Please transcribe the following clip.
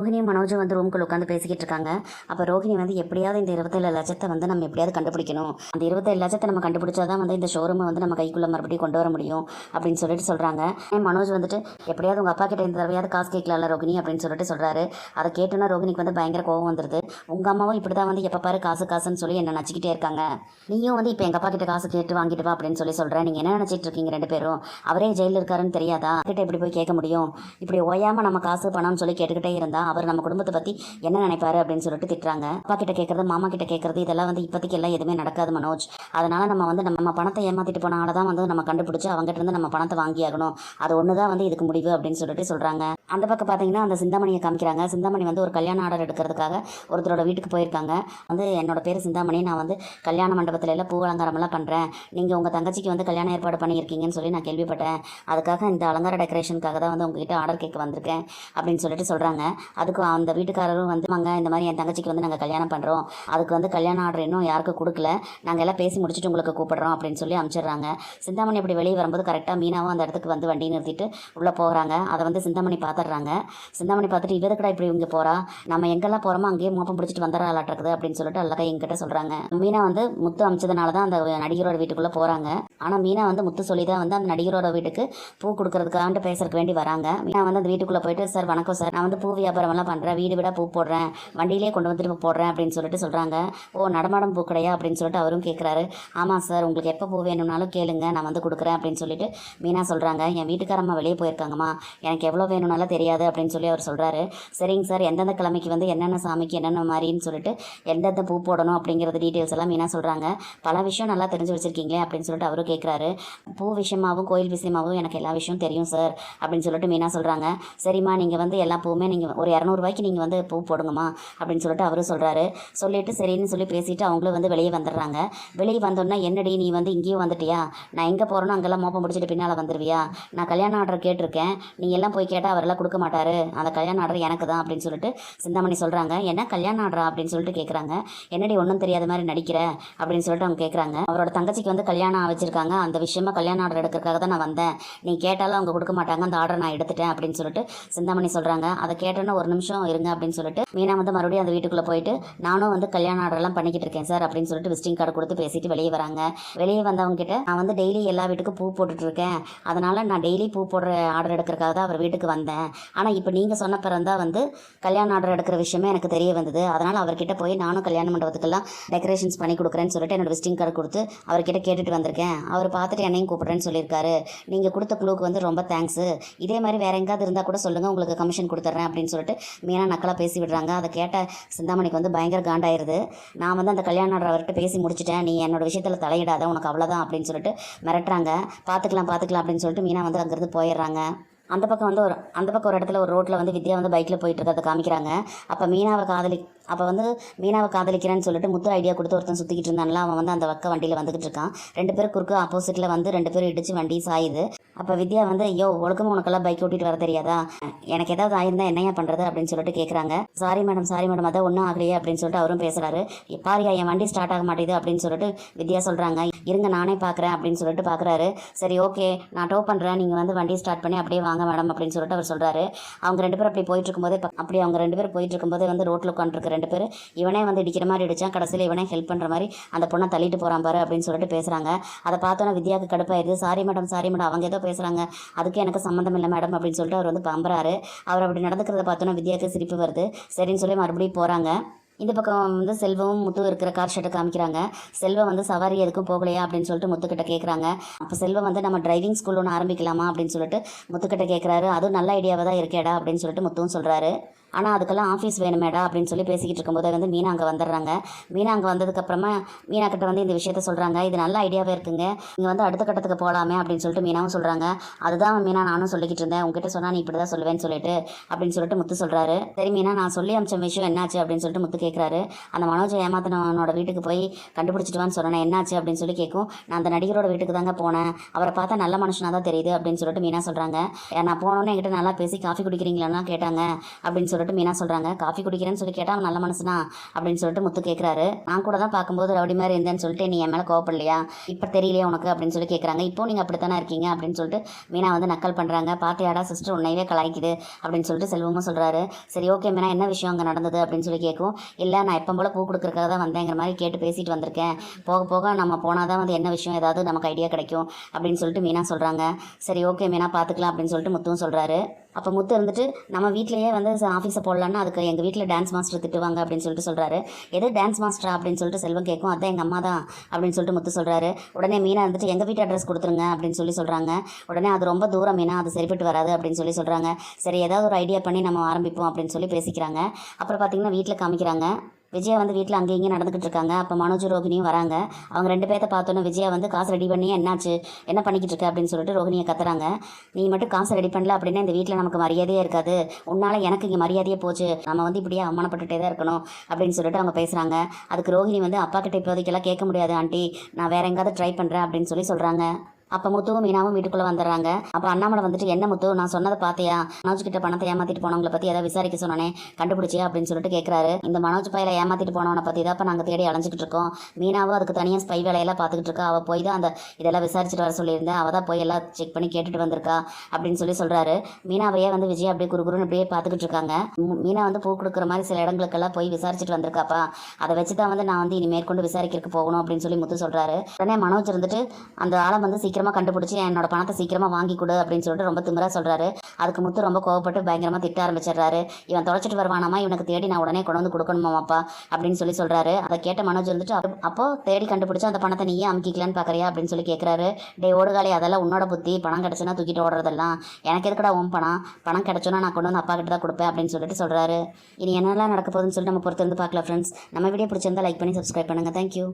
ரோஹிணியும் மனோஜும் வந்து ரூம்குள்ள உட்காந்து பேசிக்கிட்டு இருக்காங்க. அப்போ ரோஹிணி வந்து எப்படியாவது இந்த 27 லட்சத்தை வந்து நம்ம எப்படியாவது கண்டுபிடிக்கணும், அந்த 27 லட்சத்தை நம்ம கண்டுபிடிச்சாதான் வந்து இந்த ஷோரூமை வந்து நம்ம கைக்குள்ள மறுபடியும் கொண்டு வர முடியும் அப்படின்னு சொல்லிட்டு சொல்றாங்க. மனோஜ் வந்துட்டு எப்படியாவது உங்க அப்பா கிட்ட இந்த தடவையாவது காசு கேட்கலாம்ல ரோஹிணி அப்படின்னு சொல்லிட்டு சொல்றாரு. அதை கேட்டோன்னா ரோஹிணிக்கு வந்து பயங்கர கோவம் வந்துருது. உங்க அம்மாவும் இப்படிதான் வந்து எப்ப பாரு காசு காசுன்னு சொல்லி என்ன நச்சிக்கிட்டே இருக்காங்க. நீயும் வந்து இப்போ எங்க அப்பா கிட்ட காசு கேட்டு வாங்கிட்டு வா அப்படின்னு சொல்றேன். நீங்க என்ன நினைச்சிட்டு இருக்கீங்க ரெண்டு பேரும்? அவரே ஜெயிலில் இருக்காருன்னு தெரியாதா? கிட்ட இப்படி போய் கேட்க முடியும்? இப்படி ஓயாம நம்ம காசு பணம்னு சொல்லி கேட்டுக்கிட்டே இருந்தா அவர் நம்ம குடும்பத்தை பத்தி என்ன நினைப்பாரு அப்படின்னு சொல்லிட்டு திட்டுறாங்க. அப்பா கிட்ட கேட்கறது, மாமா கிட்ட கேட்கறது, இதெல்லாம் வந்து இப்போதைக்கு எல்லாம் எதுவுமே நடக்காது மனோஜ். அதனால நம்ம வந்து நம்ம பணத்தை ஏமாத்திட்டு போனால தான் வந்து நம்ம கண்டுபிடிச்சு அவங்ககிட்ட இருந்து நம்ம பணத்தை வாங்கி ஆகணும். அது ஒண்ணுதான் வந்து இதுக்கு முடிவு அப்படின்னு சொல்லிட்டு சொல்றாங்க. அந்த பக்கம் பார்த்தீங்கன்னா அந்த சிந்தாமணியை காமிக்கிறாங்க. சிந்தாமணி வந்து ஒரு கல்யாண ஆர்டர் எடுக்கிறதுக்காக ஒருத்தரோட வீட்டுக்கு போயிருக்காங்க. வந்து என்னோட பேர் சிந்தாமணி, நான் வந்து கல்யாண மண்டபத்தில் எல்லாம் பூ அலங்காரமெல்லாம் பண்ணுறேன், நீங்கள் உங்கள் தங்கச்சிக்கு வந்து கல்யாணம் ஏற்பாடு பண்ணியிருக்கீங்கன்னு சொல்லி நான் கேள்விப்பட்டேன். அதுக்காக இந்த அலங்கார டெக்கரேஷனுக்காக தான் வந்து உங்ககிட்ட ஆர்டர் கேட்க வந்திருக்கேன் அப்படின்னு சொல்லிட்டு சொல்கிறாங்க. அதுக்கு அந்த வீட்டுக்காரரும் வந்து இந்த மாதிரி என் தங்கச்சிக்கு வந்து நாங்கள் கல்யாணம் பண்ணுறோம், அதுக்கு வந்து கல்யாண ஆர்டர் இன்னும் யாருக்கும் கொடுக்கல, நாங்கள் எல்லாம் பேசி முடிச்சுட்டு உங்களுக்கு கூப்பிடுறோம் அப்படின்னு சொல்லி அனுப்பிச்சிடுறாங்க. சிந்தாமணி அப்படி வெளியே வரும்போது கரெக்டாக மீனாவும் அந்த இடத்துக்கு வந்து வண்டி நிறுத்திட்டு உள்ளே போகிறாங்க. அதை வந்து சிந்தாமணி பார்த்துடுறாங்க. சிந்தாமணி பார்த்துட்டு இவதுக்கடா இப்படி இங்கே போகிறா, நம்ம எங்கெல்லாம் போகிறோமோ அங்கேயே மோப்பம் பிடிச்சிட்டு வந்துடுறாளாட்டுருக்குது அப்படின்னு சொல்லிட்டு அல்லக்கா எங்கிட்ட சொல்கிறாங்க. மீனா வந்து முத்து அமைச்சதுனால தான் அந்த நடிகரோட வீட்டுக்குள்ளே போகிறாங்க. ஆனால் மீனா வந்து முத்து சொல்லி தான் வந்து அந்த நடிகரோட வீட்டுக்கு பூ கொடுக்கறதுக்காக பேசுறதுக்கு வேண்டி வராங்க. மீனா வந்து அந்த வீட்டுக்குள்ளே போயிட்டு, சார் வணக்கம் சார், நான் வந்து பூ வியாபாரமெல்லாம் பண்ணுறேன், வீடு விட பூ போடுறேன், வண்டியிலே கொண்டு வந்துட்டு போடுறேன் அப்படின்னு சொல்லிட்டு சொல்கிறாங்க. ஓ, நடமாடம் பூ கடையா அப்படின்னு சொல்லிட்டு அவரும் கேட்குறாரு. ஆமாம் சார், உங்களுக்கு எப்போ பூ வேணும்னாலும் கேளுங்க, நான் வந்து கொடுக்குறேன் அப்படின்னு சொல்லிட்டு மீனா சொல்கிறாங்க. என் வீட்டுக்காரம்மா வெளியே போயிருக்காங்கம்மா, எனக்கு எவ்வளோ வேணும்னாலும் தெரியாது அப்படின்னு சொல்லி அவர் சொல்கிறாரு. சரிங்க சார், எந்தெந்த கிழமைக்கு வந்து என்னென்ன சாமிக்கு என்னென்ன மாதிரின்னு சொல்லிட்டு எந்தெந்த பூ போடணும் அப்படிங்கிறது டீட்டெயில்ஸ் எல்லாம் மீனா சொல்கிறாங்க. பல விஷயம் நல்லா தெரிஞ்சு வச்சுருக்கீங்களே அப்படின்னு சொல்லிட்டு அவரும் கேட்குறாரு. பூ விஷயமாகவும் கோயில் விஷயமாகவும் எனக்கு எல்லா விஷயம் தெரியும் சார் அப்படின்னு சொல்லிட்டு மீனா சொல்கிறாங்க. சரிம்மா, நீங்கள் வந்து எல்லா பூவுமே நீங்கள் ஒரு 200 ரூபாய்க்கு நீங்கள் வந்து பூ போடுங்கம்மா அப்படின்னு சொல்லிட்டு அவரும் சொல்கிறாரு. சொல்லிட்டு சரின்னு சொல்லி பேசிட்டு அவங்களும் வந்து வெளியே வந்துடுறாங்க. வெளியே வந்தோன்னா, என்னடி நீ வந்து இங்கேயும் வந்துட்டியா, நான் எங்கே போகிறேனோ அங்கெல்லாம் மோப்பம் பிடிச்சிட்டு பின்னால் வந்துடுவியா, நான் கல்யாண ஆர்டர் கேட்டிருக்கேன், நீ எல்லாம் போய் கேட்டால் அவரெல்லாம் கொடுக்க மாட்டாரு, அந்த கல்யாண ஆர்டர் எனக்கு தான் அப்படின்னு சொல்லிட்டு சிந்தாமணி சொல்கிறாங்க. என்ன கல்யாண ஆர்டரா அப்படின்னு சொல்லிட்டு கேட்குறாங்க. என்னடி ஒன்றும் தெரியாத மாதிரி நடிக்கிற அப்படின்னு சொல்லிட்டு அவங்க கேட்குறாங்க. அவரோட தங்கச்சிக்கு வந்து கல்யாணம் வச்சிருக்காங்க, அந்த விஷயமா கல்யாண ஆர்டர் எடுக்கிறதுக்காக தான் நான் வந்தேன், நீ கேட்டாலும் அவங்க கொடுக்க மாட்டாங்க, அந்த ஆர்டர் நான் எடுத்துட்டேன் அப்படின்னு சொல்லிட்டு சிந்தாமணி சொல்கிறாங்க. அதை கேட்டோன்னா ஒரு நிமிஷம் இருங்க அப்படின்னு சொல்லிட்டு மீனா வந்து மறுபடியும் அந்த வீட்டுக்குள்ளே போயிட்டு, நானும் வந்து கல்யாண ஆர்டர்லாம் பண்ணிக்கிட்டு இருக்கேன் சார் அப்படின்னு சொல்லிட்டு விசிட்டிங் கார்டு கொடுத்து பேசிட்டு வெளியே வராங்க. வெளியே வந்தவங்க கிட்ட, நான் வந்து டெய்லி எல்லா வீட்டுக்கும் பூ போட்டுட்ருக்கேன், அதனால் நான் டெய்லி பூ போடுற ஆர்டர் எடுக்கிறதுக்காக தான் அவர் வீட்டுக்கு வந்தேன், ஆனால் இப்போ நீங்கள் சொன்ன பிறந்தான் வந்து கல்யாண ஆர்டர் எடுக்கிற விஷயமே எனக்கு தெரிய வந்தது, அதனால் அவர்கிட்ட போய் நானும் கல்யாண மண்டபத்துக்கெல்லாம் டெக்கரேஷன்ஸ் பண்ணி கொடுக்குறேன்னு சொல்லிட்டு என்னோட விசிட்டிங் கார்டு கொடுத்து அவர்கிட்ட கேட்டுட்டு வந்திருக்கேன், அவர் பார்த்துட்டு என்னையும் கூப்பிட்றேன்னு சொல்லியிருக்காரு, நீங்கள் கொடுத்த குழுவுக்கு வந்து ரொம்ப தேங்க்ஸு, இதே மாதிரி வேறு எங்காவது இருந்தால் கூட சொல்லுங்கள், உங்களுக்கு கமிஷன் கொடுத்துட்றேன் அப்படின்னு சொல்லிட்டு மீனா நக்கலாக பேசி விடுறாங்க. அதை கேட்ட சிந்தாமணிக்கு வந்து பயங்கர காண்டாயிருது. நான் வந்து அந்த கல்யாண ஆர்டர் அவர்கிட்ட பேசி முடிச்சிட்டேன், நீ என்னோட விஷயத்தில் தலையிடாத, உனக்கு அவ்வளோதான் அப்படின்னு சொல்லிட்டு மிரட்டுறாங்க. பார்த்துக்கலாம் அப்படின்னு சொல்லிட்டு மீனா வந்து அங்கேருந்து போயிடுறாங்க. அந்த பக்கம் ஒரு இடத்துல ஒரு ரோட்டில் வந்து வித்யா வந்து பைக்கில் போயிட்டு இருக்கிறத காமிக்கிறாங்க. அப்போ மீனாவை காதலிக்கிறேன்னு சொல்லிட்டு முத்து ஐடியா கொடுத்து ஒருத்தன் சுற்றிக்கிட்டு இருந்தான்ல, அவன் வந்து அந்த பக்கம் வண்டியில் வந்துகிட்டு இருக்கான். 2 பேர் குறுக்கு ஆப்போசிட்டில் வந்து 2 பேரும் இடித்து வண்டி சாயுது. அப்போ வித்யா வந்து, ஐயோ ஒழுக்கமாக உனக்கெல்லாம் பைக் ஓட்டிட்டு வர தெரியாதா, எனக்கு ஏதாவது ஆயிருந்தா என்னையா பண்ணுறது அப்படின்னு சொல்லிட்டு கேட்குறாங்க. சாரி மேடம் அதான் ஒன்றும் ஆகலையே அப்படின்னு சொல்லிட்டு அவரும் பேசுகிறாரு. பாரியா, என் வண்டி ஸ்டார்ட் ஆக மாட்டேது அப்படின்னு சொல்லிட்டு வித்யா சொல்கிறாங்க. இருங்க நானே பார்க்குறேன் அப்படின்னு சொல்லிட்டு பார்க்குறாரு. சரி ஓகே, நான் டோ பண்ணுறேன், நீங்கள் வந்து வண்டி ஸ்டார்ட் பண்ணி அப்படியே வாங்க மேடம் அப்படின்னு சொல்லிட்டு அவர் சொல்கிறாரு. அவங்க 2 பேரும் அப்படி போயிட்டு இருக்கும்போது வந்து ரோட்டில் உட்காந்துருக்கு 2 பேர், இவனே வந்து இடிக்கிற மாதிரி இடிச்சான், கடைசியில் இவனே ஹெல்ப் பண்ணுற மாதிரி அந்த பொண்ணை தள்ளிட்டு போகிறான் பாரு அப்படின்னு சொல்லிட்டு பேசுகிறாங்க. அதை பார்த்தோன்னா வித்யாவுக்கு கடுப்பாயிருது. சாரி மேடம் அவங்க ஏதோ பேசுகிறாங்க, அதுக்கு எனக்கு சம்மந்தம் இல்லை மேடம் அப்படின்னு சொல்லிட்டு அவர் வந்து பம்புறாரு. அவர் அப்படி நடந்துக்கிறத பார்த்தோன்னா வித்யாவுக்கு சிரிப்பு வருது. சரின்னு சொல்லி மறுபடியும் போகிறாங்க. இந்த பக்கம் வந்து செல்வமும் முத்து இருக்கிற கார் ஷெட்டை காமிக்கிறாங்க. செல்வம் வந்து சவாரி எதுக்கும் போகலையா அப்படின்னு சொல்லிட்டு முத்துக்கிட்ட கேட்குறாங்க. அப்போ செல்வம் வந்து நம்ம டிரைவிங் ஸ்கூல் ஒன்று ஆரம்பிக்கலாமா அப்படின்னு சொல்லிட்டு முத்துக்கிட்ட கேட்குறாரு. அதுவும் நல்ல ஐடியாவாக தான் இருக்கேடா அப்படின்னு சொல்லிட்டு முத்துவும் சொல்கிறாரு. ஆனால் அதுக்கெல்லாம் ஆஃபீஸ் வேணுமேடா அப்படின்னு சொல்லி பேசிக்கிட்டு இருக்கும்போது வந்து மீனா அங்கே வந்துடுறாங்க. மீனா அங்கே வந்ததுக்கப்புறமா மீனா கிட்ட வந்து இந்த விஷயத்த சொல்கிறாங்க. இது நல்ல ஐடியாவே இருக்குங்க, நீங்கள் வந்து அடுத்த கட்டத்துக்கு போகலாமே அப்படின்னு சொல்லிட்டு மீனாவும் சொல்கிறாங்க. அதுதான் மீனா நானும் சொல்லிக்கிட்டு இருந்தேன், உங்ககிட்ட சொன்னால் நீ இப்படி தான் சொல்லுவேன்னு சொல்லிட்டு அப்படின்னு சொல்லிட்டு முத்து சொல்கிறாரு. சரி மீனா, நான் சொல்லி அமிச்ச விஷயம் என்னாச்சு அப்படின்னு சொல்லிட்டு முத்து கேட்குறாரு. அந்த மனோஜை ஏமாத்தினவனோட வீட்டுக்கு போய் கண்டுபிடிச்சிட்டுவான்னு சொன்னேன், என்னாச்சு அப்படின்னு சொல்லி கேட்கும். நான் அந்த நடிகரோட வீட்டுக்கு தாங்க போனேன், அவரை பார்த்தா நல்ல மனுஷனாக தான் தெரியுது அப்படின்னு சொல்லிட்டு மீனா சொல்கிறாங்க. நான் போனோன்னே என்கிட்ட நல்லா பேசி காஃபி குடிக்கிறீங்களான்னா கேட்டாங்க அப்படின்னு சொல்லிட்டு மீனா சொல்கிறாங்க. காஃபி குடிக்கிறேன்னு சொல்லி கேட்டால் அவன் நல்ல மனசுனா அப்படின்னு சொல்லிட்டு முத்து கேட்குறாரு. நான் கூட தான் பார்க்கும்போது ரவுடி மாதிரி இருந்தேன்னு சொல்லிட்டு நீ என் மேலே கோவப்படலையா, இப்போ தெரியலையா உனக்கு அப்படின்னு சொல்லி கேட்குறாங்க. இப்போ நீங்கள் அப்படித்தானே இருக்கீங்க அப்படின்னு சொல்லிட்டு மீனா வந்து நக்கல் பண்ணுறாங்க. பார்த்தியாடா சிஸ்டர் உன்னையவே கலாய்க்குது அப்படின்னு சொல்லிட்டு செல்வமும் சொல்கிறாரு. சரி ஓகே மீனா என்ன விஷயம் அங்கே நடந்தது அப்படின்னு சொல்லி கேட்கும். இல்லை நான் எப்போ போல் பூ கொடுக்குறக்காக தான் வந்தேங்கிற மாதிரி கேட்டு பேசிட்டு வந்திருக்கேன். போக போக நம்ம போனால் தான் வந்து என்ன விஷயம் ஏதாவது நமக்கு ஐடியா கிடைக்கும் அப்படின்னு சொல்லிட்டு மீனா சொல்கிறாங்க. சரி ஓகே மீனா பார்த்துக்கலாம் அப்படின்னு சொல்லிட்டு முத்துவும் சொல்கிறாரு. அப்போ முத்து இருந்துட்டு நம்ம வீட்டிலேயே வந்து ஆஃபீஸை போடலான்னா அதுக்கு எங்கள் வீட்டில் டான்ஸ் மாஸ்டர் திட்டுவாங்க அப்படின்னு சொல்லிட்டு சொல்கிறாரு. எது டான்ஸ் மாஸ்டரா அப்படின்னு சொல்லிட்டு செல்வம் கேட்கும். அதான் எங்கள் அம்மா தான் அப்படின்னு சொல்லிட்டு முத்து சொல்கிறாரு. உடனே மீனா இருந்துட்டு எங்கள் வீட்டு அட்ரஸ் கொடுத்துருங்க அப்படின்னு சொல்லி சொல்கிறாங்க. உடனே அது ரொம்ப தூரம் மீனா, அது சரிப்பட்டு வராது அப்படின்னு சொல்லி சொல்கிறாங்க. சரி ஏதாவது ஒரு ஐடியா பண்ணி நம்ம ஆரம்பிப்போம் அப்படின்னு சொல்லி பேசிக்கிறாங்க. அப்புறம் பார்த்திங்கன்னா வீட்டில் காமிக்கிறாங்க. விஜயா வந்து வீட்டில் அங்கே இங்கே நடந்துக்கிட்டு இருக்காங்க. அப்போ மனோஜ் ரோகிணியும் வராங்க. அவங்க 2 பேர்த்த பார்த்தோன்னே விஜயா வந்து காசு ரெடி பண்ணி என்னாச்சு என்ன பண்ணிக்கிட்டு இருக்க அப்படின்னு சொல்லிட்டு ரோகிணியை கத்துறாங்க. நீ மட்டும் காசு ரெடி பண்ணல அப்படின்னா இந்த வீட்டில் நமக்கு மரியாதையே இருக்காது, உன்னால் எனக்கு இங்கே மரியாதையே போச்சு, நம்ம வந்து இப்படியே அவமானப்பட்டுட்டே தான் இருக்கணும் அப்படின்னு சொல்லிட்டு அவங்க பேசுகிறாங்க. அதுக்கு ரோகிணி வந்து அப்பா கிட்ட இப்போதைக்கெல்லாம் கேட்க முடியாது ஆண்டி, நான் வேற எங்காவது ட்ரை பண்ணுறேன் அப்படின்னு சொல்லி சொல்கிறாங்க. அப்போ முத்துவும் மீனாவும் வீட்டுக்குள்ளே வந்துடுறாங்க. அப்போ அண்ணாமலை வந்துட்டு என்ன முத்து நான் சொன்னதை பார்த்தியா, மனோஜ் கிட்ட பணத்தை ஏமாற்றிட்டு போனவங்களை பற்றி ஏதாவது விசாரிக்க சொன்னனே கண்டுபிடிச்சியா அப்படின்னு சொல்லிட்டு கேட்குறாரு. இந்த மனோஜ் பையில ஏமாற்றிட்டு போனவனை பற்றி தான் இப்போ நாங்கள் தேடி அலைஞ்சிக்கிட்டு இருக்கோம். மீனாவும் அதுக்கு தனியாக ஸ்பை வேலையெல்லாம் பார்த்துக்கிட்டு இருக்கா. அவள் போய் தான் அந்த இதெல்லாம் விசாரிச்சுட்டு வர சொல்லியிருந்தேன். அவள் தான் போய் எல்லாம் செக் பண்ணி கேட்டுட்டு வந்திருக்கா அப்படின்னு சொல்லி சொல்கிறாரு. மீனாவையே வந்து விஜய் அப்படியே குறுகுறுன்னு அப்படியே பார்த்துக்கிட்டு இருக்காங்க. மீனா வந்து பூ கொடுக்குற மாதிரி சில இடங்களுக்கெல்லாம் போய் விசாரிச்சுட்டு வந்திருக்காப்பா, அதை வச்சு தான் வந்து நான் வந்து இனி மேற்கொண்டு விசாரிக்கிறதுக்கு போகணும் அப்படின்னு சொல்லி முத்து சொல்கிறாரு. உடனே மனோஜ் இருந்துட்டு அந்த ஆளை வந்து சீக்கிரமாக கண்டுபிடிச்சி என்னோட பணத்தை சீக்கிரமாக வாங்கி கொடு அப்படின்னு சொல்லிட்டு ரொம்ப திமிரா சொல்கிறாரு. அதுக்கு முத்து ரொம்ப கோவப்பட்டு பயங்கரமாக திட்ட ஆரம்பிச்சிடுறாரு. இவன் தொலைச்சிட்டு வருவானாமா, இவனுக்கு தேடி நான் உடனே கொண்டு வந்து கொடுக்கணுமாப்பா அப்படின்னு சொல்லி சொல்கிறாரு. அதை கேட்ட மனோஜ் இருந்துட்டு அப்போ தேடி கண்டுபிடிச்சா அந்த பணத்தை நீயே அமுக்கிக்கலான்னு பார்க்குறியா அப்படின்னு சொல்லி கேட்குறாரு. டே ஓடுகாலி, அதெல்லாம் உன்னோட புத்தி, பணம் கிடச்சுன்னா தூக்கிட்டு ஓடுறதெல்லாம் எனக்கு எதுக்கடா உன் பணம் கிடச்சோன்னா நான் கொண்டு வந்து அப்பா கிட்ட தான் கொடுப்பேன் அப்படின்னு சொல்லிட்டு சொல்கிறாரு. இனி என்னெல்லாம் நடக்க போகுதுன்னு சொல்லிட்டு நம்ம பொறுத்து இருந்து பார்க்கலாம் ஃப்ரெண்ட்ஸ். நம்ம வீடியோ பிடிச்சிருந்தா லைக் பண்ணி சப்ஸ்கிரைப் பண்ணுங்கள். தேங்க்யூ.